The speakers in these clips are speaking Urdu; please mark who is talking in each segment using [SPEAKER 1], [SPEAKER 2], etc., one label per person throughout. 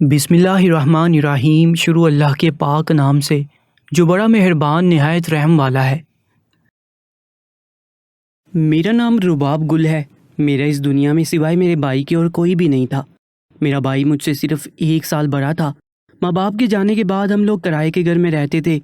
[SPEAKER 1] بسم اللہ الرحمن الرحیم۔ شروع اللہ کے پاک نام سے جو بڑا مہربان نہایت رحم والا ہے۔ میرا نام رباب گل ہے۔ میرا اس دنیا میں سوائے میرے بھائی کے اور کوئی بھی نہیں تھا۔ میرا بھائی مجھ سے صرف 1 سال بڑا تھا۔ ماں باپ کے جانے کے بعد ہم لوگ کرائے کے گھر میں رہتے تھے۔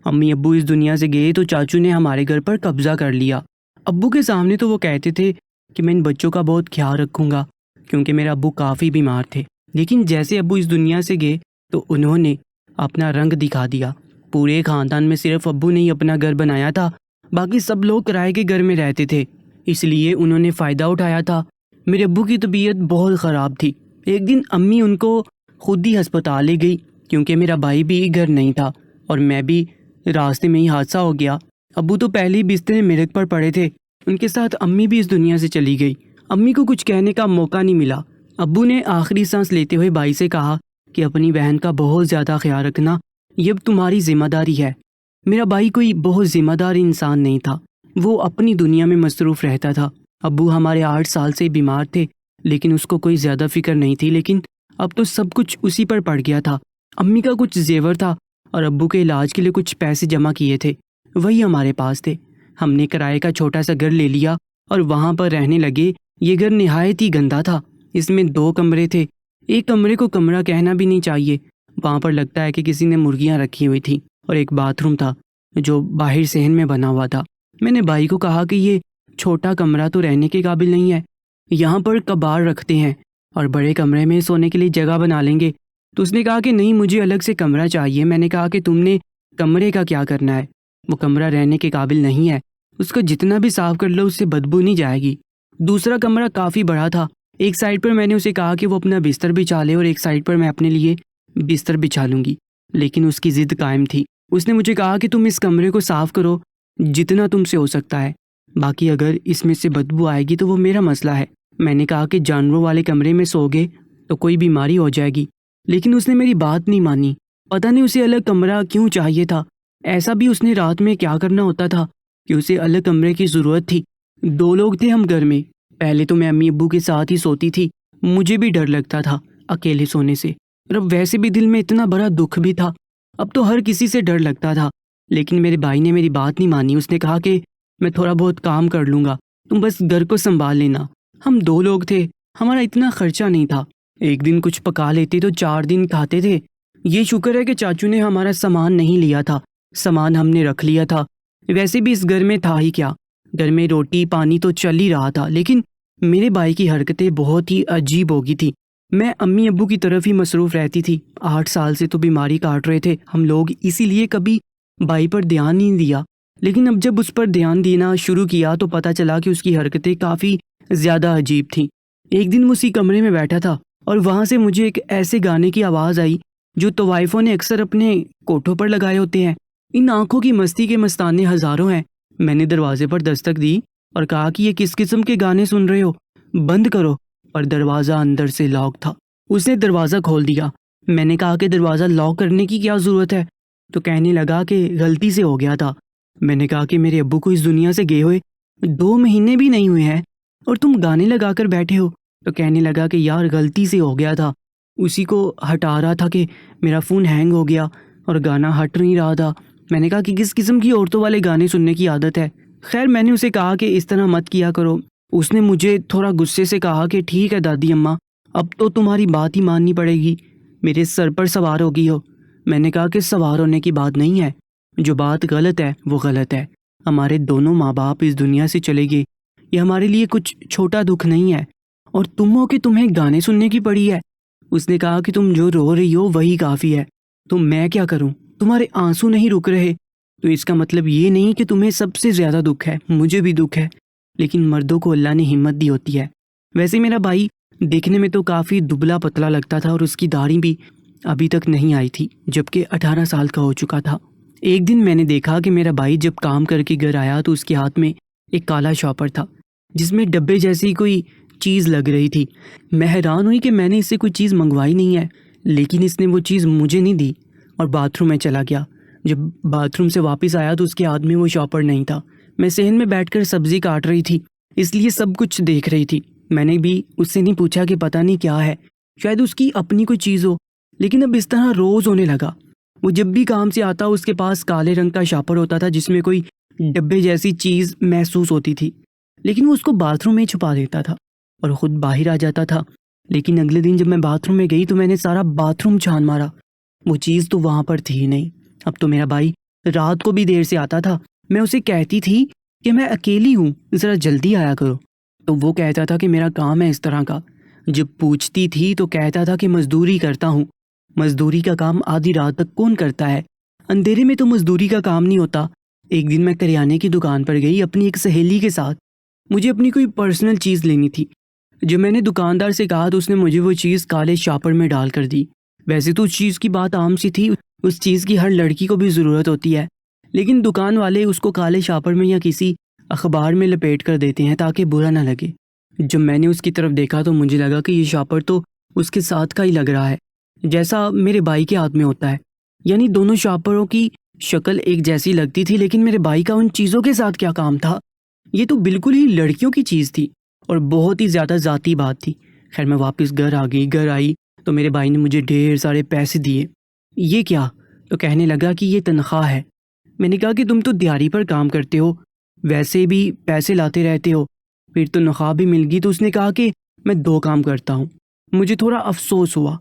[SPEAKER 1] امی ابو اس دنیا سے گئے تو چاچو نے ہمارے گھر پر قبضہ کر لیا۔ ابو کے سامنے تو وہ کہتے تھے کہ میں ان بچوں کا بہت خیال رکھوں گا، کیونکہ میرا ابو کافی بیمار تھے۔ لیکن جیسے ابو اس دنیا سے گئے تو انہوں نے اپنا رنگ دکھا دیا۔ پورے خاندان میں صرف ابو نے ہی اپنا گھر بنایا تھا، باقی سب لوگ کرائے کے گھر میں رہتے تھے، اس لیے انہوں نے فائدہ اٹھایا تھا۔ میرے ابو کی طبیعت بہت خراب تھی۔ ایک دن امی ان کو خود ہی ہسپتال لے گئی، کیونکہ میرا بھائی بھی گھر نہیں تھا اور میں بھی راستے میں ہی حادثہ ہو گیا۔ ابو تو پہلے ہی بستر مرگ پر پڑے تھے، ان کے ساتھ امی بھی اس دنیا سے چلی گئی۔ امی کو کچھ کہنے کا موقع نہیں ملا۔ ابو نے آخری سانس لیتے ہوئے بھائی سے کہا کہ اپنی بہن کا بہت زیادہ خیال رکھنا، یہ اب تمہاری ذمہ داری ہے۔ میرا بھائی کوئی بہت ذمہ دار انسان نہیں تھا، وہ اپنی دنیا میں مصروف رہتا تھا۔ ابو ہمارے 8 سال سے بیمار تھے، لیکن اس کو کوئی زیادہ فکر نہیں تھی، لیکن اب تو سب کچھ اسی پر پڑ گیا تھا۔ امی کا کچھ زیور تھا اور ابو کے علاج کے لیے کچھ پیسے جمع کیے تھے، وہی ہمارے پاس تھے۔ ہم نے کرائے کا چھوٹا سا گھر لے لیا اور وہاں پر رہنے لگے۔ یہ گھر نہایت ہی گندا تھا۔ اس میں 2 کمرے تھے، ایک کمرے کو کمرہ کہنا بھی نہیں چاہیے، وہاں پر لگتا ہے کہ کسی نے مرغیاں رکھی ہوئی تھی، اور ایک باتھ روم تھا جو باہر صحن میں بنا ہوا تھا۔ میں نے بھائی کو کہا کہ یہ چھوٹا کمرہ تو رہنے کے قابل نہیں ہے، یہاں پر کباڑ رکھتے ہیں اور بڑے کمرے میں سونے کے لیے جگہ بنا لیں گے۔ تو اس نے کہا کہ نہیں، مجھے الگ سے کمرہ چاہیے۔ میں نے کہا کہ تم نے کمرے کا کیا کرنا ہے، وہ کمرہ رہنے کے قابل نہیں ہے، اس کو جتنا بھی صاف کر لو اس سے بدبو نہیں جائے گی۔ دوسرا کمرہ کافی بڑا تھا، ایک سائڈ پر میں نے اسے کہا کہ وہ اپنا بستر بچھا لے اور ایک سائڈ پر میں اپنے لیے بستر بچھا لوں گی، لیکن اس کی ضد قائم تھی۔ اس نے مجھے کہا کہ تم اس کمرے کو صاف کرو جتنا تم سے ہو سکتا ہے، باقی اگر اس میں سے بدبو آئے گی تو وہ میرا مسئلہ ہے۔ میں نے کہا کہ جانوروں والے کمرے میں سو گے تو کوئی بیماری ہو جائے گی، لیکن اس نے میری بات نہیں مانی۔ پتہ نہیں اسے الگ کمرہ کیوں چاہیے تھا، ایسا بھی اس نے رات میں کیا کرنا ہوتا تھا کہ اسے الگ کمرے کی ضرورت تھی۔ 2 لوگ تھے ہم گھر میں، پہلے تو میں امی ابو کے ساتھ ہی سوتی تھی، مجھے بھی ڈر لگتا تھا اکیلے سونے سے، اور اب ویسے بھی دل میں اتنا بڑا دکھ بھی تھا، اب تو ہر کسی سے ڈر لگتا تھا۔ لیکن میرے بھائی نے میری بات نہیں مانی، اس نے کہا کہ میں تھوڑا بہت کام کر لوں گا، تم بس گھر کو سنبھال لینا۔ ہم 2 لوگ تھے، ہمارا اتنا خرچہ نہیں تھا، ایک دن کچھ پکا لیتے تو 4 دن کھاتے تھے۔ یہ شکر ہے کہ چاچو نے ہمارا سامان نہیں لیا تھا، سامان ہم نے رکھ لیا تھا۔ ویسے بھی اس گھر میں تھا ہی کیا، گھر میں روٹی پانی تو چل ہی رہا تھا، لیکن میرے بھائی کی حرکتیں بہت ہی عجیب ہو گئی تھی۔ میں امی ابو کی طرف ہی مصروف رہتی تھی، 8 سال سے تو بیماری کاٹ رہے تھے ہم لوگ، اسی لیے کبھی بھائی پر دھیان نہیں دیا، لیکن اب جب اس پر دھیان دینا شروع کیا تو پتہ چلا کہ اس کی حرکتیں کافی زیادہ عجیب تھیں۔ ایک دن اسی کمرے میں بیٹھا تھا اور وہاں سے مجھے ایک ایسے گانے کی آواز آئی جو طوائفوں نے اکثر اپنے کوٹھوں پر لگائے ہوتے ہیں۔ ان آنکھوں کی مستی کے مستانے ہزاروں ہیں۔ میں نے دروازے پر دستک دی اور کہا کہ یہ کس قسم کے گانے سن رہے ہو، بند کرو، پر دروازہ اندر سے لاک تھا۔ اس نے دروازہ کھول دیا۔ میں نے کہا کہ دروازہ لاک کرنے کی کیا ضرورت ہے، تو کہنے لگا کہ غلطی سے ہو گیا تھا۔ میں نے کہا کہ میرے ابو کو اس دنیا سے گئے ہوئے 2 مہینے بھی نہیں ہوئے ہیں اور تم گانے لگا کر بیٹھے ہو، تو کہنے لگا کہ یار غلطی سے ہو گیا تھا، اسی کو ہٹا رہا تھا کہ میرا فون ہینگ ہو گیا اور گانا ہٹ نہیں رہا تھا۔ میں نے کہا کہ کس قسم کی عورتوں والے گانے سننے کی عادت ہے۔ خیر میں نے اسے کہا کہ اس طرح مت کیا کرو۔ اس نے مجھے تھوڑا غصے سے کہا کہ ٹھیک ہے دادی اماں، اب تو تمہاری بات ہی ماننی پڑے گی، میرے سر پر سوار ہو گئی ہو۔ میں نے کہا کہ سوار ہونے کی بات نہیں ہے، جو بات غلط ہے وہ غلط ہے۔ ہمارے دونوں ماں باپ اس دنیا سے چلے گئے، یہ ہمارے لیے کچھ چھوٹا دکھ نہیں ہے، اور تم ہو کہ تمہیں گانے سننے کی پڑی ہے۔ اس نے کہا کہ تم جو رو رہی ہو وہی کافی ہے، تو میں کیا کروں، تمہارے آنسو نہیں رک رہے، تو اس کا مطلب یہ نہیں کہ تمہیں سب سے زیادہ دکھ ہے، مجھے بھی دکھ ہے، لیکن مردوں کو اللہ نے ہمت دی ہوتی ہے۔ ویسے میرا بھائی دیکھنے میں تو کافی دبلا پتلا لگتا تھا اور اس کی داڑھی بھی ابھی تک نہیں آئی تھی، جبکہ 18 سال کا ہو چکا تھا۔ ایک دن میں نے دیکھا کہ میرا بھائی جب کام کر کے گھر آیا تو اس کے ہاتھ میں ایک کالا شاپر تھا جس میں ڈبے جیسی کوئی چیز لگ رہی تھی۔ میں حیران ہوئی کہ میں نے اس سے کوئی چیز منگوائی نہیں ہے، لیکن اس نے وہ چیز مجھے نہیں دی اور باتھ روم میں چلا گیا۔ جب باتھ روم سے واپس آیا تو اس کے ہاتھ میں وہ شاپر نہیں تھا۔ میں صحن میں بیٹھ کر سبزی کاٹ رہی تھی، اس لیے سب کچھ دیکھ رہی تھی۔ میں نے بھی اس سے نہیں پوچھا کہ پتہ نہیں کیا ہے، شاید اس کی اپنی کوئی چیز ہو، لیکن اب اس طرح روز ہونے لگا۔ وہ جب بھی کام سے آتا اس کے پاس کالے رنگ کا شاپر ہوتا تھا جس میں کوئی ڈبے جیسی چیز محسوس ہوتی تھی، لیکن وہ اس کو باتھ روم میں چھپا دیتا تھا اور خود باہر آ جاتا تھا۔ لیکن اگلے دن جب میں باتھ روم میں گئی تو میں نے سارا باتھ روم چھان مارا، وہ چیز تو وہاں پر تھی ہی نہیں۔ اب تو میرا بھائی رات کو بھی دیر سے آتا تھا، میں اسے کہتی تھی کہ میں اکیلی ہوں، ذرا جلدی آیا کرو، تو وہ کہتا تھا کہ میرا کام ہے اس طرح کا۔ جب پوچھتی تھی تو کہتا تھا کہ مزدوری کرتا ہوں۔ مزدوری کا کام آدھی رات تک کون کرتا ہے؟ اندھیرے میں تو مزدوری کا کام نہیں ہوتا۔ ایک دن میں کریانے کی دکان پر گئی اپنی ایک سہیلی کے ساتھ، مجھے اپنی کوئی پرسنل چیز لینی تھی۔ جب میں نے دکاندار سے کہا تو اس نے مجھے وہ چیز کالے شاپر میں ڈال کر دی۔ ویسے تو اس چیز کی بات عام سی تھی، اس چیز کی ہر لڑکی کو بھی ضرورت ہوتی ہے، لیکن دکان والے اس کو کالے شاپر میں یا کسی اخبار میں لپیٹ کر دیتے ہیں تاکہ برا نہ لگے۔ جب میں نے اس کی طرف دیکھا تو مجھے لگا کہ یہ شاپر تو اس کے ساتھ کا ہی لگ رہا ہے جیسا میرے بھائی کے ہاتھ میں ہوتا ہے، یعنی دونوں شاپروں کی شکل ایک جیسی لگتی تھی، لیکن میرے بھائی کا ان چیزوں کے ساتھ کیا کام تھا؟ یہ تو بالکل ہی لڑکیوں کی چیز تھی اور بہت ہی زیادہ ذاتی بات تھی۔ خیر میں واپس گھر آئی تو میرے بھائی نے مجھے ڈھیر سارے پیسے دیے۔ یہ کیا؟ تو کہنے لگا کہ یہ تنخواہ ہے۔ میں نے کہا کہ تم تو دیہڑی پر کام کرتے ہو، ویسے بھی پیسے لاتے رہتے ہو، پھر تنخواہ بھی مل گئی۔ تو اس نے کہا کہ میں 2 کام کرتا ہوں۔ مجھے تھوڑا افسوس ہوا،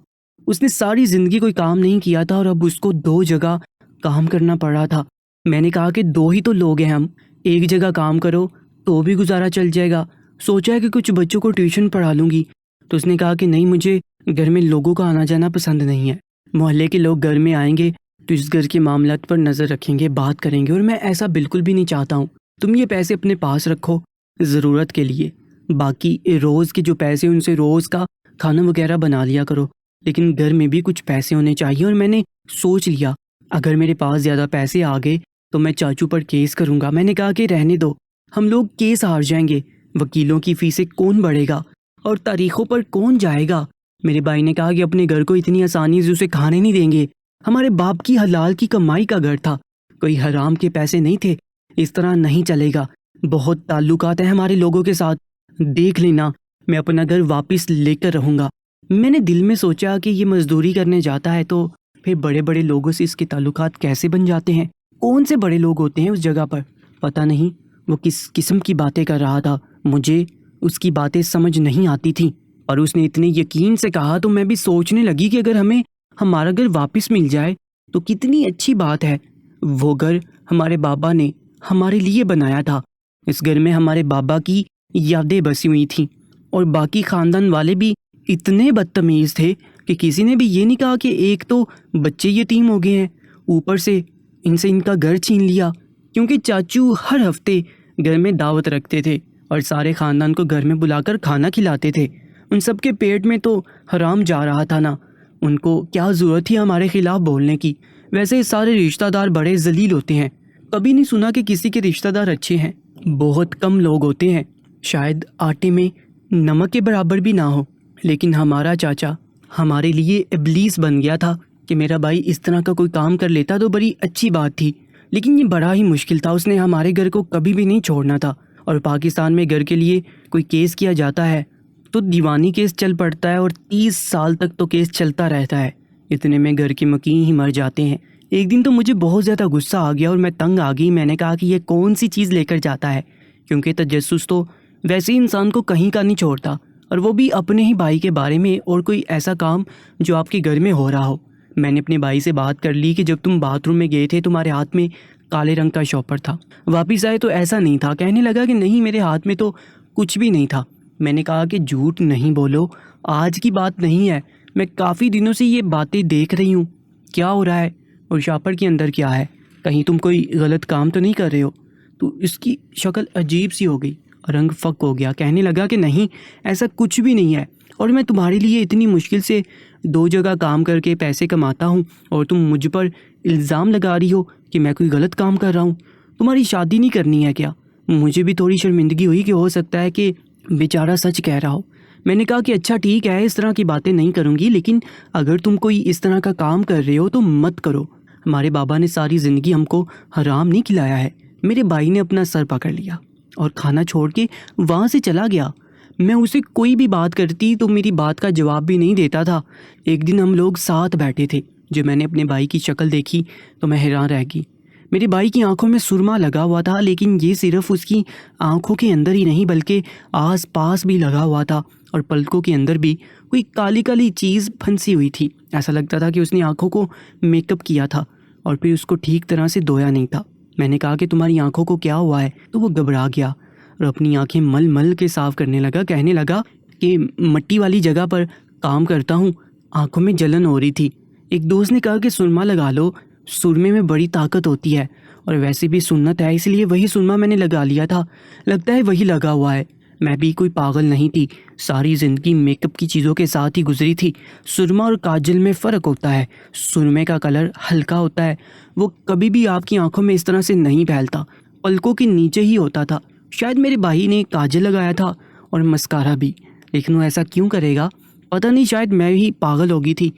[SPEAKER 1] اس نے ساری زندگی کوئی کام نہیں کیا تھا اور اب اس کو 2 جگہ کام کرنا پڑ رہا تھا۔ میں نے کہا کہ 2 ہی تو لوگ ہیں ہم، ایک جگہ کام کرو تو بھی گزارا چل جائے گا۔ سوچا ہے کہ کچھ بچوں کو ٹیوشن پڑھا لوں گی۔ تو اس نے کہا کہ نہیں، مجھے گھر میں لوگوں کا آنا جانا پسند نہیں ہے، محلے کے لوگ گھر میں آئیں گے تو اس گھر کے معاملات پر نظر رکھیں گے، بات کریں گے، اور میں ایسا بالکل بھی نہیں چاہتا ہوں۔ تم یہ پیسے اپنے پاس رکھو ضرورت کے لیے، باقی روز کے جو پیسے ان سے روز کا کھانا وغیرہ بنا لیا کرو، لیکن گھر میں بھی کچھ پیسے ہونے چاہیے۔ اور میں نے سوچ لیا اگر میرے پاس زیادہ پیسے آ گئے تو میں چاچو پر کیس کروں گا۔ میں نے کہا کہ رہنے دو، ہم لوگ کیس ہار جائیں گے، وکیلوں کی فیسیں کون بڑھے گا اور تاریخوں پر کون جائے گا؟ میرے بھائی نے کہا کہ اپنے گھر کو اتنی آسانی سے اسے کھانے نہیں دیں گے، ہمارے باپ کی حلال کی کمائی کا گھر تھا، کوئی حرام کے پیسے نہیں تھے، اس طرح نہیں چلے گا، بہت تعلقات ہیں ہمارے لوگوں کے ساتھ، دیکھ لینا میں اپنا گھر واپس لے کر رہوں گا۔ میں نے دل میں سوچا کہ یہ مزدوری کرنے جاتا ہے تو پھر بڑے بڑے لوگوں سے اس کے تعلقات کیسے بن جاتے ہیں؟ کون سے بڑے لوگ ہوتے ہیں اس جگہ پر؟ پتہ نہیں وہ کس قسم کی باتیں کر رہا تھا، مجھے اس کی باتیں سمجھ نہیں آتی تھیں، اور اس نے اتنے یقین سے کہا تو میں بھی سوچنے لگی کہ اگر ہمیں ہمارا گھر واپس مل جائے تو کتنی اچھی بات ہے۔ وہ گھر ہمارے بابا نے ہمارے لیے بنایا تھا، اس گھر میں ہمارے بابا کی یادیں بسی ہوئی تھیں، اور باقی خاندان والے بھی اتنے بدتمیز تھے کہ کسی نے بھی یہ نہیں کہا کہ ایک تو بچے یتیم ہو گئے ہیں، اوپر سے ان سے ان کا گھر چھین لیا، کیونکہ چاچو ہر ہفتے گھر میں دعوت رکھتے تھے اور سارے خاندان کو گھر میں بلا کر کھانا کھلاتے تھے۔ ان سب کے پیٹ میں تو حرام جا رہا تھا نا، ان کو کیا ضرورت تھی ہمارے خلاف بولنے کی؟ ویسے سارے رشتہ دار بڑے ذلیل ہوتے ہیں، کبھی نہیں سنا کہ کسی کے رشتہ دار اچھے ہیں، بہت کم لوگ ہوتے ہیں، شاید آٹے میں نمک کے برابر بھی نہ ہو۔ لیکن ہمارا چاچا ہمارے لیے ابلیس بن گیا تھا کہ میرا بھائی اس طرح کا کوئی کام کر لیتا تو بڑی اچھی بات تھی، لیکن یہ بڑا ہی مشکل تھا، اس نے ہمارے گھر کو کبھی بھی نہیں چھوڑنا تھا۔ اور پاکستان میں گھر کے لیے کوئی کیس کیا جاتا ہے تو دیوانی کیس چل پڑتا ہے اور 30 سال تک تو کیس چلتا رہتا ہے، اتنے میں گھر کے مکین ہی مر جاتے ہیں۔ ایک دن تو مجھے بہت زیادہ غصہ آ گیا اور میں تنگ آ گئی، میں نے کہا کہ یہ کون سی چیز لے کر جاتا ہے، کیونکہ تجسس تو ویسے ہی انسان کو کہیں کا نہیں چھوڑتا، اور وہ بھی اپنے ہی بھائی کے بارے میں، اور کوئی ایسا کام جو آپ کے گھر میں ہو رہا ہو۔ میں نے اپنے بھائی سے بات کر لی کہ جب تم باتھ روم میں گئے تھے تمہارے ہاتھ میں کالے رنگ کا شاپر تھا، واپس آئے تو ایسا نہیں تھا۔ کہنے لگا کہ نہیں، میرے ہاتھ میں تو کچھ بھی نہیں تھا۔ میں نے کہا کہ جھوٹ نہیں بولو، آج کی بات نہیں ہے، میں کافی دنوں سے یہ باتیں دیکھ رہی ہوں، کیا ہو رہا ہے اور شاپر کے اندر کیا ہے، کہیں تم کوئی غلط کام تو نہیں کر رہے ہو؟ تو اس کی شکل عجیب سی ہو گئی، رنگ فک ہو گیا، کہنے لگا کہ نہیں، ایسا کچھ بھی نہیں ہے، اور میں تمہارے لیے اتنی مشکل سے 2 جگہ کام کر کے پیسے کماتا ہوں اور تم مجھ پر الزام لگا رہی ہو کہ میں کوئی غلط کام کر رہا ہوں۔ تمہاری شادی نہیں کرنی ہے کیا؟ مجھے بھی تھوڑی شرمندگی ہوئی کہ ہو سکتا ہے کہ بیچارہ سچ کہہ رہا ہو۔ میں نے کہا کہ اچھا ٹھیک ہے، اس طرح کی باتیں نہیں کروں گی، لیکن اگر تم کوئی اس طرح کا کام کر رہے ہو تو مت کرو، ہمارے بابا نے ساری زندگی ہم کو حرام نہیں کھلایا ہے۔ میرے بھائی نے اپنا سر پکڑ لیا اور کھانا چھوڑ کے وہاں سے چلا گیا۔ میں اسے کوئی بھی بات کرتی تو میری بات کا جواب بھی نہیں دیتا تھا۔ ایک دن ہم لوگ ساتھ بیٹھے تھے، جب میں نے اپنے بھائی کی شکل دیکھی تو میں حیران رہ گئی۔ میرے بھائی کی آنکھوں میں سرما لگا ہوا تھا، لیکن یہ صرف اس کی آنکھوں کے اندر ہی نہیں بلکہ آس پاس بھی لگا ہوا تھا، اور پلکوں کے اندر بھی کوئی کالی کالی چیز پھنسی ہوئی تھی۔ ایسا لگتا تھا کہ اس نے آنکھوں کو میک اپ کیا تھا اور پھر اس کو ٹھیک طرح سے دھویا نہیں تھا۔ میں نے کہا کہ تمہاری آنکھوں کو کیا ہوا ہے؟ تو وہ گھبرا گیا اور اپنی آنکھیں مل مل کے صاف کرنے لگا، کہنے لگا کہ مٹی والی جگہ پر کام کرتا ہوں، آنکھوں میں جلن ہو رہی تھی۔ ایک دوست نے کہا کہ سرما لگا لو، سرمے میں بڑی طاقت ہوتی ہے اور ویسے بھی سنت ہے، اس لیے وہی سرما میں نے لگا لیا تھا، لگتا ہے وہی لگا ہوا ہے۔ میں بھی کوئی پاگل نہیں تھی، ساری زندگی میک اپ کی چیزوں کے ساتھ ہی گزری تھی۔ سرما اور کاجل میں فرق ہوتا ہے، سرمے کا کلر ہلکا ہوتا ہے، وہ کبھی بھی آپ کی آنکھوں میں اس طرح سے نہیں پھیلتا، پلکوں کے نیچے ہی ہوتا تھا۔ شاید میرے بھائی نے کاجل لگایا تھا اور مسکارا بھی، لیکن وہ ایسا کیوں کرے گا؟ پتہ نہیں، شاید میں ہی پاگل ہو گئی تھی۔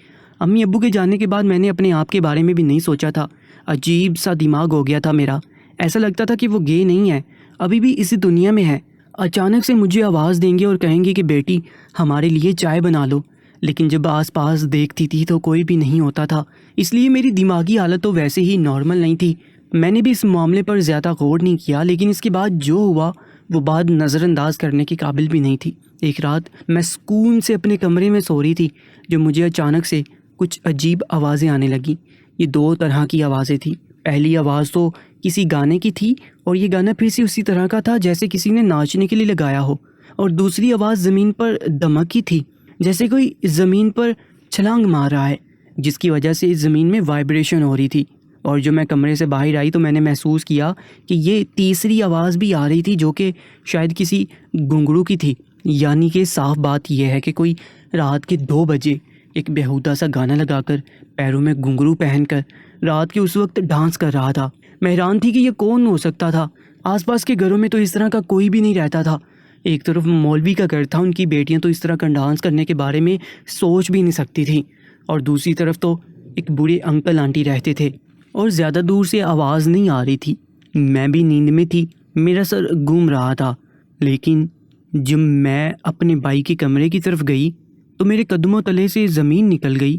[SPEAKER 1] امی ابو کے جانے کے بعد میں نے اپنے آپ کے بارے میں بھی نہیں سوچا تھا، عجیب سا دماغ ہو گیا تھا میرا، ایسا لگتا تھا کہ وہ گئے نہیں ہے، ابھی بھی اسی دنیا میں ہے۔ اچانک سے مجھے آواز دیں گے اور کہیں گے کہ بیٹی ہمارے لیے چائے بنا لو، لیکن جب آس پاس دیکھتی تھی تو کوئی بھی نہیں ہوتا تھا، اس لیے میری دماغی حالت تو ویسے ہی نارمل نہیں تھی۔ میں نے بھی اس معاملے پر زیادہ غور نہیں کیا، لیکن اس کے بعد جو ہوا وہ بات نظر انداز کرنے کے قابل بھی نہیں تھی۔ ایک رات میں سکون سے اپنے کمرے میں سو رہی تھی جو مجھے اچانک سے کچھ عجیب آوازیں آنے لگیں۔ یہ دو طرح کی آوازیں تھیں۔ پہلی آواز تو کسی گانے کی تھی اور یہ گانا پھر سے اسی طرح کا تھا جیسے کسی نے ناچنے کے لیے لگایا ہو، اور دوسری آواز زمین پر دمک کی تھی، جیسے کوئی زمین پر چھلانگ مار رہا ہے، جس کی وجہ سے اس زمین میں وائبریشن ہو رہی تھی۔ اور جو میں کمرے سے باہر آئی تو میں نے محسوس کیا کہ یہ تیسری آواز بھی آ رہی تھی جو کہ شاید کسی گھنگرو کی تھی۔ یعنی کہ صاف بات یہ ہے کہ کوئی رات کے 2 بجے ایک بیہودہ سا گانا لگا کر، پیروں میں گھنگرو پہن کر رات کے اس وقت ڈانس کر رہا تھا۔ میں حیران تھی کہ یہ کون ہو سکتا تھا، آس پاس کے گھروں میں تو اس طرح کا کوئی بھی نہیں رہتا تھا۔ ایک طرف مولوی کا گھر تھا، ان کی بیٹیاں تو اس طرح کا ڈانس کرنے کے بارے میں سوچ بھی نہیں سکتی تھیں، اور دوسری طرف تو ایک بوڑھے انکل آنٹی رہتے تھے، اور زیادہ دور سے آواز نہیں آ رہی تھی۔ میں بھی نیند میں تھی، میرا سر گھوم رہا تھا، لیکن جب میں اپنے بھائی کے کمرے کی طرف گئی تو میرے قدموں تلے سے زمین نکل گئی،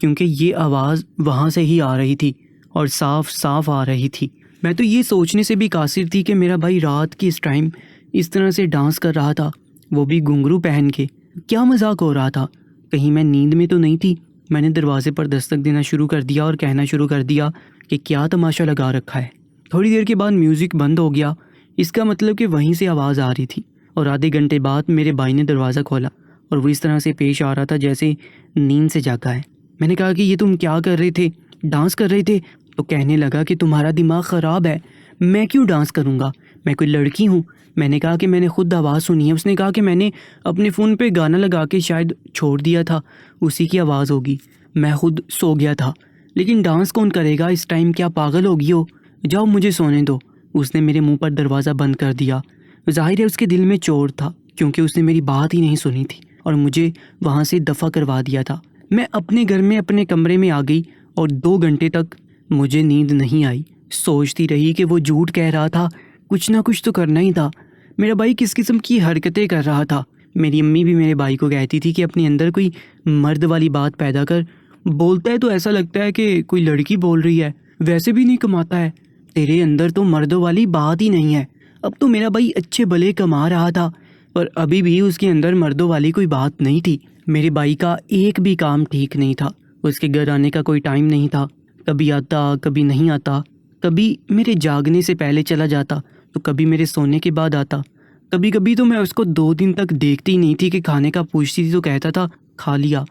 [SPEAKER 1] کیونکہ یہ آواز وہاں سے ہی آ رہی تھی اور صاف صاف آ رہی تھی۔ میں تو یہ سوچنے سے بھی قاصر تھی کہ میرا بھائی رات کی اس ٹائم اس طرح سے ڈانس کر رہا تھا، وہ بھی گھنگرو پہن کے۔ کیا مذاق ہو رہا تھا؟ کہیں میں نیند میں تو نہیں تھی؟ میں نے دروازے پر دستک دینا شروع کر دیا اور کہنا شروع کر دیا کہ کیا تماشا لگا رکھا ہے۔ تھوڑی دیر کے بعد میوزک بند ہو گیا، اس کا مطلب کہ وہیں سے آواز آ رہی تھی، اور آدھے گھنٹے بعد میرے بھائی نے دروازہ کھولا اور وہ اس طرح سے پیش آ رہا تھا جیسے نیند سے جاگا ہے۔ میں نے کہا کہ یہ تم کیا کر رہے تھے؟ ڈانس کر رہے تھے؟ تو کہنے لگا کہ تمہارا دماغ خراب ہے، میں کیوں ڈانس کروں گا، میں کوئی لڑکی ہوں؟ میں نے کہا کہ میں نے خود آواز سنی ہے۔ اس نے کہا کہ میں نے اپنے فون پہ گانا لگا کے شاید چھوڑ دیا تھا، اسی کی آواز ہوگی، میں خود سو گیا تھا، لیکن ڈانس کون کرے گا اس ٹائم؟ کیا پاگل ہوگی ہو؟ جاؤ مجھے سونے دو۔ اس نے میرے منہ پر دروازہ بند کر دیا۔ ظاہر ہے اس کے دل میں چور تھا، کیونکہ اس نے میری بات ہی نہیں سنی تھی اور مجھے وہاں سے دفع کروا دیا تھا۔ میں اپنے گھر میں اپنے کمرے میں آ گئی اور 2 گھنٹے تک مجھے نیند نہیں آئی۔ سوچتی رہی کہ وہ جھوٹ کہہ رہا تھا، کچھ نہ کچھ تو کرنا ہی تھا۔ میرا بھائی کس قسم کی حرکتیں کر رہا تھا۔ میری امی بھی میرے بھائی کو کہتی تھی کہ اپنے اندر کوئی مرد والی بات پیدا کر، بولتا ہے تو ایسا لگتا ہے کہ کوئی لڑکی بول رہی ہے، ویسے بھی نہیں کماتا ہے، تیرے اندر تو مردوں والی بات ہی نہیں ہے۔ اب تو میرا بھائی اچھے بھلے کما رہا تھا، پر ابھی بھی اس کے اندر مردوں والی کوئی بات نہیں تھی۔ میرے بھائی کا ایک بھی کام ٹھیک نہیں تھا، اس کے گھر آنے کا کوئی ٹائم نہیں تھا، کبھی آتا کبھی نہیں آتا، کبھی میرے جاگنے سے پہلے چلا جاتا تو کبھی میرے سونے کے بعد آتا۔ کبھی کبھی تو میں اس کو 2 دن تک دیکھتی نہیں تھی کہ کھانے کا پوچھتی تھی تو کہتا تھا کھا لیا۔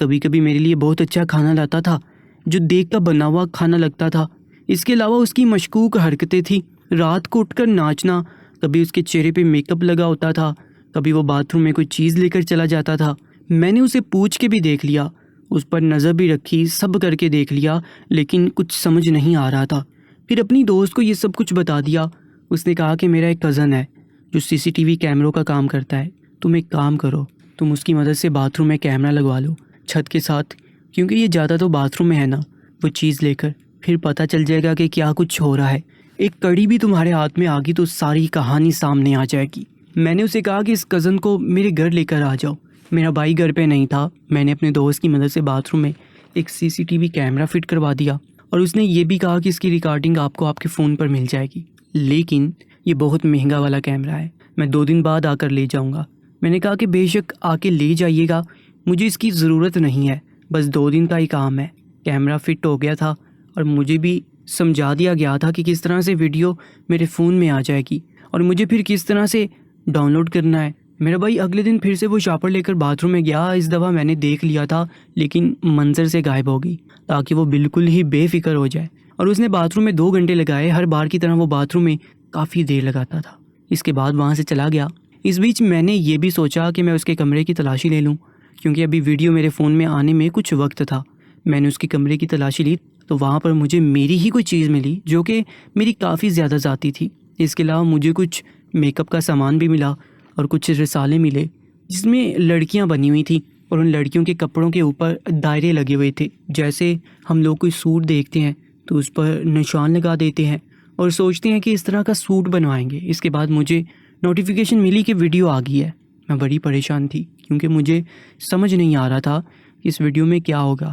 [SPEAKER 1] کبھی کبھی میرے لیے بہت اچھا کھانا لاتا تھا جو دیکھ کا بنا ہوا کھانا لگتا تھا۔ اس کے علاوہ اس کی مشکوک حرکتیں تھیں، رات کو اٹھ کر ناچنا، کبھی اس کے چہرے پہ میک اپ لگا ہوتا تھا، کبھی وہ باتھ روم میں کوئی چیز لے کر چلا جاتا تھا۔ میں نے اسے پوچھ کے بھی دیکھ لیا، اس پر نظر بھی رکھی، سب کر کے دیکھ لیا، لیکن کچھ سمجھ نہیں آ رہا تھا۔ پھر اپنی دوست کو یہ سب کچھ بتا دیا۔ اس نے کہا کہ میرا ایک کزن ہے جو CCTV کیمروں کا کام کرتا ہے، تم ایک کام کرو، تم اس کی مدد سے باتھ روم میں کیمرہ لگوا لو چھت کے ساتھ، کیونکہ یہ جاتا تو باتھ روم میں ہے نا، وہ چیز لے کر پھر پتہ چل جائے گا کہ کیا کچھ ہو رہا ہے۔ ایک کڑی بھی تمہارے ہاتھ میں آ گئی تو ساری کہانی سامنے آ جائے گی۔ میں نے اسے کہا کہ اس کزن کو میرے گھر لے کر آ جاؤ۔ میرا بھائی گھر پہ نہیں تھا۔ میں نے اپنے دوست کی مدد سے باتھ روم میں ایک CCTV کیمرہ فٹ کروا دیا اور اس نے یہ بھی کہا کہ اس کی ریکارڈنگ آپ کو آپ کے فون پر مل جائے گی، لیکن یہ بہت مہنگا والا کیمرہ ہے، میں 2 دن بعد آ کر لے جاؤں گا۔ میں نے کہا کہ بے شک آ کے لے جائیے گا، مجھے اس کی ضرورت نہیں ہے، بس 2 دن کا ہی کام ہے۔ کیمرہ فٹ ہو گیا تھا اور مجھے بھی سمجھا دیا گیا تھا کہ کس طرح سے ویڈیو میرے فون میں آ جائے گی اور مجھے پھر کس طرح سے ڈاؤن لوڈ کرنا ہے۔ میرا بھائی اگلے دن پھر سے وہ شاپر لے کر باتھ روم میں گیا۔ اس دفعہ میں نے دیکھ لیا تھا لیکن منظر سے غائب ہو گئی تاکہ وہ بالکل ہی بے فکر ہو جائے، اور اس نے باتھ روم میں 2 گھنٹے لگائے۔ ہر بار کی طرح وہ باتھ روم میں کافی دیر لگاتا تھا، اس کے بعد وہاں سے چلا گیا۔ اس بیچ میں نے یہ بھی سوچا کہ میں اس کے کمرے کی تلاشی لے لوں، کیونکہ ابھی ویڈیو میرے فون میں آنے میں کچھ وقت تھا۔ میں نے اس کے کمرے کی تلاشی لی تو وہاں پر مجھے میری ہی کوئی چیز ملی جو کہ میری کافی زیادہ ذاتی تھی۔ اس کے علاوہ مجھے کچھ میک اپ کا سامان بھی ملا اور کچھ رسالے ملے جس میں لڑکیاں بنی ہوئی تھیں، اور ان لڑکیوں کے کپڑوں کے اوپر دائرے لگے ہوئے تھے، جیسے ہم لوگ کوئی سوٹ دیکھتے ہیں تو اس پر نشان لگا دیتے ہیں اور سوچتے ہیں کہ اس طرح کا سوٹ بنوائیں گے۔ اس کے بعد مجھے نوٹیفیکیشن ملی کہ ویڈیو آ گئی ہے۔ میں بڑی پریشان تھی کیونکہ مجھے سمجھ نہیں آ رہا تھا کہ اس ویڈیو میں کیا ہوگا۔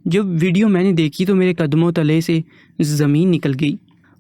[SPEAKER 1] جب ویڈیو میں نے دیکھی تو میرے قدموں تلے سے زمین نکل گئی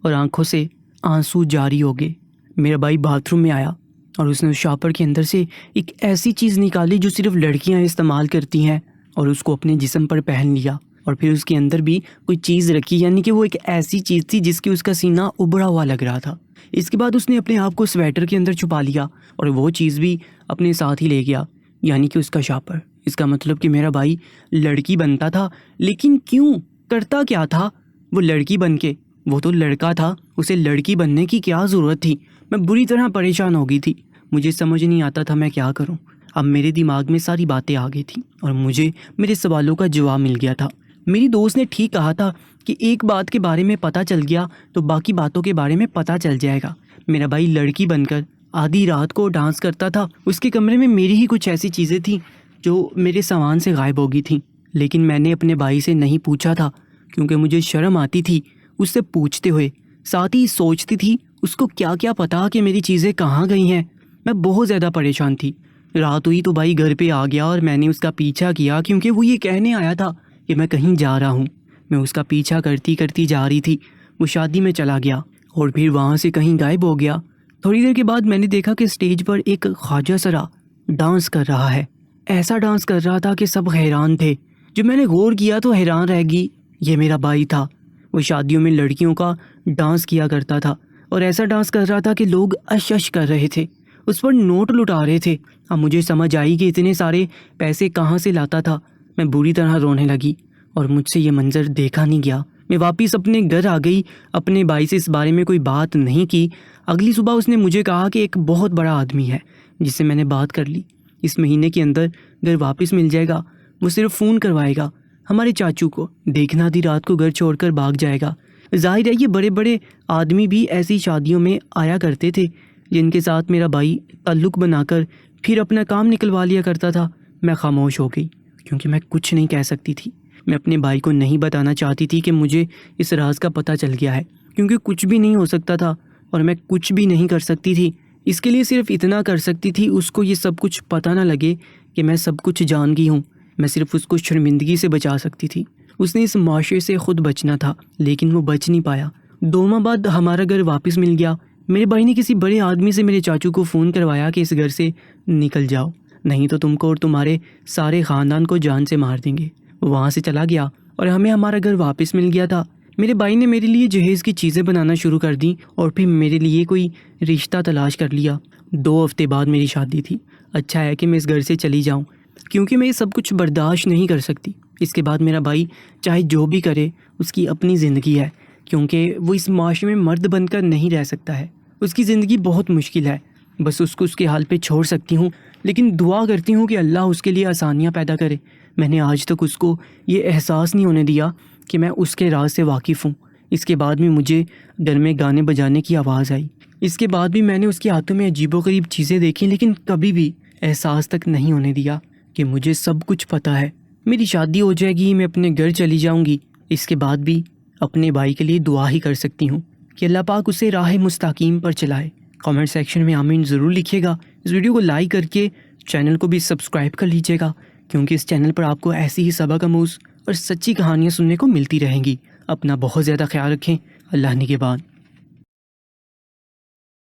[SPEAKER 1] اور آنکھوں سے آنسو جاری ہو گئے۔ میرا بھائی باتھ روم میں آیا اور اس نے اس شاپر کے اندر سے ایک ایسی چیز نکالی جو صرف لڑکیاں استعمال کرتی ہیں، اور اس کو اپنے جسم پر پہن لیا، اور پھر اس کے اندر بھی کوئی چیز رکھی، یعنی کہ وہ ایک ایسی چیز تھی جس کی اس کا سینہ ابھرا ہوا لگ رہا تھا۔ اس کے بعد اس نے اپنے آپ کو سویٹر کے اندر چھپا لیا اور وہ چیز بھی اپنے ساتھ ہی لے گیا، یعنی کہ اس کا شاپر۔ اس کا مطلب کہ میرا بھائی لڑکی بنتا تھا، لیکن کیوں؟ کرتا کیا تھا وہ لڑکی بن کے؟ وہ تو لڑکا تھا، اسے لڑکی بننے کی کیا ضرورت تھی؟ میں بری طرح پریشان ہو گئی تھی، مجھے سمجھ نہیں آتا تھا میں کیا کروں۔ اب میرے دماغ میں ساری باتیں آ گئی تھیں اور مجھے میرے سوالوں کا جواب مل گیا تھا۔ میری دوست نے ٹھیک کہا تھا کہ ایک بات کے بارے میں پتہ چل گیا تو باقی باتوں کے بارے میں پتہ چل جائے گا۔ میرا بھائی لڑکی بن کر آدھی رات کو ڈانس کرتا تھا، اس کے کمرے میں میری ہی کچھ ایسی چیزیں تھیں جو میرے سامان سے غائب ہو گئی تھیں، لیکن میں نے اپنے بھائی سے نہیں پوچھا تھا کیونکہ مجھے شرم آتی تھی اس سے پوچھتے ہوئے، ساتھ ہی سوچتی تھی اس کو کیا کیا پتا کہ میری چیزیں کہاں گئی ہیں۔ میں بہت زیادہ پریشان تھی۔ رات ہوئی تو بھائی گھر پہ آ گیا اور میں نے اس کا پیچھا کیا کیونکہ وہ یہ کہنے آیا تھا کہ میں کہیں جا رہا ہوں۔ میں اس کا پیچھا کرتی کرتی جا رہی تھی۔ وہ شادی میں چلا گیا اور پھر وہاں سے کہیں غائب ہو گیا۔ تھوڑی دیر کے بعد میں نے دیکھا کہ اسٹیج پر ایک خواجہ سرا ڈانس کر رہا ہے۔ ایسا ڈانس کر رہا تھا کہ سب حیران تھے۔ جب میں نے غور کیا تو حیران رہ گئی، یہ میرا بھائی تھا۔ وہ شادیوں میں لڑکیوں کا ڈانس کیا کرتا تھا اور ایسا ڈانس کر رہا تھا کہ لوگ اش اش کر رہے تھے، اس پر نوٹ لٹا رہے تھے۔ اب مجھے سمجھ آئی کہ اتنے سارے پیسے کہاں سے لاتا تھا۔ میں بری طرح رونے لگی اور مجھ سے یہ منظر دیکھا نہیں گیا۔ میں واپس اپنے گھر آ گئی، اپنے بھائی سے اس بارے میں کوئی بات نہیں کی۔ اگلی صبح اس نے مجھے کہا کہ ایک بہت بڑا آدمی ہے جس سے میں نے بات کر لی، اس مہینے کے اندر گھر واپس مل جائے گا، وہ صرف فون کروائے گا ہمارے چاچو کو، دیکھنا آدھی رات کو گھر چھوڑ کر بھاگ جائے گا۔ ظاہر ہے یہ بڑے بڑے آدمی بھی ایسی شادیوں میں آیا کرتے تھے جن کے ساتھ میرا بھائی تعلق بنا کر پھر اپنا کام نکلوا لیا کرتا تھا۔ میں خاموش ہو گئی کیونکہ میں کچھ نہیں کہہ سکتی تھی۔ میں اپنے بھائی کو نہیں بتانا چاہتی تھی کہ مجھے اس راز کا پتہ چل گیا ہے، کیونکہ کچھ بھی نہیں ہو سکتا تھا اور میں کچھ بھی نہیں کر سکتی تھی۔ اس کے لیے صرف اتنا کر سکتی تھی، اس کو یہ سب کچھ پتہ نہ لگے کہ میں سب کچھ جان گئی ہوں۔ میں صرف اس کو شرمندگی سے بچا سکتی تھی۔ اس نے اس معاشرے سے خود بچنا تھا لیکن وہ بچ نہیں پایا۔ 2 ماہ بعد ہمارا گھر واپس مل گیا۔ میرے بھائی نے کسی بڑے آدمی سے میرے چاچو کو فون کروایا کہ اس گھر سے نکل جاؤ، نہیں تو تم کو اور تمہارے سارے خاندان کو جان سے مار دیں گے۔ وہ وہاں سے چلا گیا اور ہمیں ہمارا گھر واپس مل گیا تھا۔ میرے بھائی نے میرے لیے جہیز کی چیزیں بنانا شروع کر دیں اور پھر میرے لیے کوئی رشتہ تلاش کر لیا۔ 2 ہفتے بعد میری شادی تھی۔ اچھا ہے کہ میں اس گھر سے چلی جاؤں کیونکہ میں یہ سب کچھ برداشت نہیں کر سکتی۔ اس کے بعد میرا بھائی چاہے جو بھی کرے، اس کی اپنی زندگی ہے، کیونکہ وہ اس معاشرے میں مرد بن کر نہیں رہ سکتا ہے۔ اس کی زندگی بہت مشکل ہے، بس اس کو اس کے حال پہ چھوڑ سکتی ہوں، لیکن دعا کرتی ہوں کہ اللہ اس کے لیے آسانیاں پیدا کرے۔ میں نے آج تک اس کو یہ احساس نہیں ہونے دیا کہ میں اس کے راز سے واقف ہوں۔ اس کے بعد بھی مجھے گھر میں گانے بجانے کی آواز آئی۔ اس کے بعد بھی میں نے اس کے ہاتھوں میں عجیب و غریب چیزیں دیکھی، لیکن کبھی بھی احساس تک نہیں ہونے دیا کہ مجھے سب کچھ پتہ ہے۔ میری شادی ہو جائے گی، میں اپنے گھر چلی جاؤں گی۔ اس کے بعد بھی اپنے بھائی کے لیے دعا ہی کر سکتی ہوں کہ اللہ پاک اسے راہ مستقیم پر چلائے۔ کامنٹ سیکشن میں آمین ضرور لکھیے گا۔ اس ویڈیو کو لائک کر کے چینل کو بھی سبسکرائب کر لیجیے گا، کیونکہ اس چینل پر آپ کو ایسی ہی سبق آموز اور سچی کہانیاں سننے کو ملتی رہیں گی۔ اپنا بہت زیادہ خیال رکھیں۔ اللہ نگہبان۔